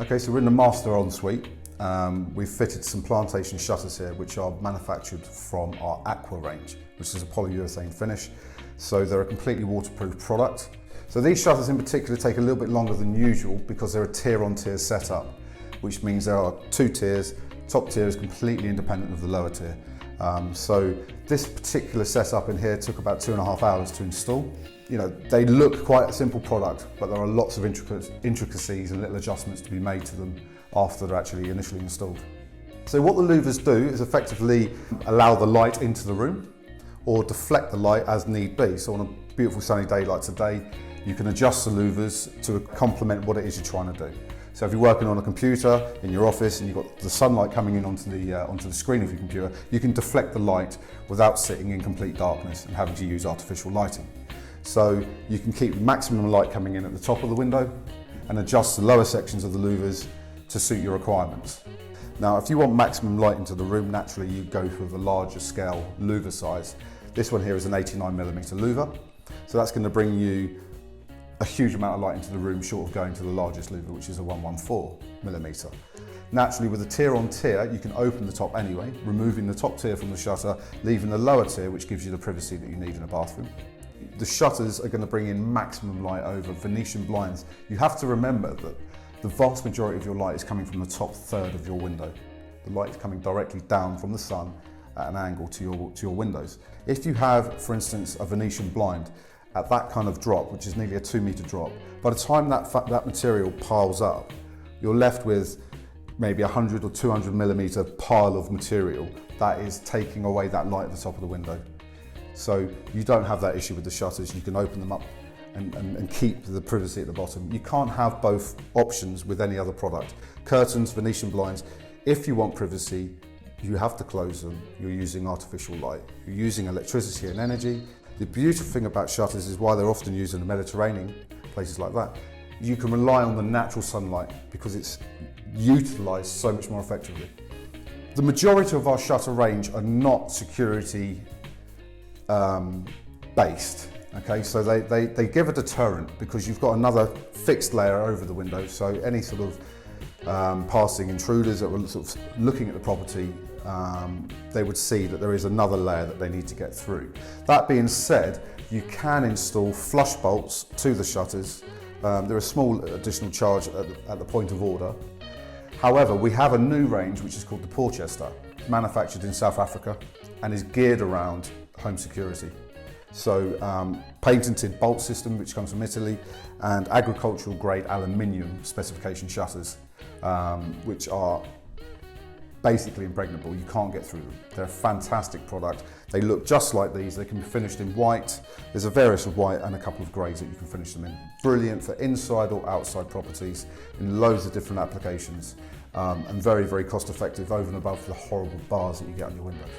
Okay, so we're in the master ensuite. We've fitted some plantation shutters here, which are manufactured from our Aqua range, which is a polyurethane finish. So they're a completely waterproof product. So these shutters in particular take a little bit longer than usual because they're a tier-on-tier setup, which means there are 2 tiers. Top tier is completely independent of the lower tier. So this particular setup in here took about 2.5 hours to install. You know, they look quite a simple product, but there are lots of intricacies and little adjustments to be made to them after they're actually initially installed. So what the louvers do is effectively allow the light into the room or deflect the light as need be. So on a beautiful sunny day like today, you can adjust the louvers to complement what it is you're trying to do. So if you're working on a computer in your office and you've got the sunlight coming in onto the screen of your computer, you can deflect the light without sitting in complete darkness and having to use artificial lighting. So you can keep maximum light coming in at the top of the window and adjust the lower sections of the louvers to suit your requirements. Now, if you want maximum light into the room, naturally you go for the larger scale louver size. This one here is an 89mm louver, so that's going to bring you a huge amount of light into the room, short of going to the largest louver, which is a 114mm. Naturally, with a tier on tier, you can open the top anyway, removing the top tier from the shutter, leaving the lower tier, which gives you the privacy that you need in a bathroom. The shutters are going to bring in maximum light over Venetian blinds. You have to remember that the vast majority of your light is coming from the top third of your window. The light is coming directly down from the sun at an angle to your windows. If you have, for instance, a Venetian blind at that kind of drop, which is nearly a 2-meter drop, by the time that material piles up, you're left with maybe 100 or 200mm pile of material that is taking away that light at the top of the window. So you don't have that issue with the shutters. You can open them up and keep the privacy at the bottom. You can't have both options with any other product. Curtains, Venetian blinds, if you want privacy, you have to close them. You're using artificial light. You're using electricity and energy. The beautiful thing about shutters is why they're often used in the Mediterranean, places like that. You can rely on the natural sunlight because it's utilised so much more effectively. The majority of our shutter range are not security based. Okay, so they give a deterrent because you've got another fixed layer over the window, so any sort of passing intruders that were sort of looking at the property, they would see that there is another layer that they need to get through. That being said, you can install flush bolts to the shutters. They're a small additional charge at the point of order. However, we have a new range which is called the Porchester, manufactured in South Africa and is geared around home security. So patented bolt system which comes from Italy and agricultural grade aluminium specification shutters which are basically impregnable. You can't get through them. They're a fantastic product. They look just like these. They can be finished in white. There's a various of white and a couple of greys that you can finish them in. Brilliant for inside or outside properties in loads of different applications and very, very cost effective over and above the horrible bars that you get on your windows.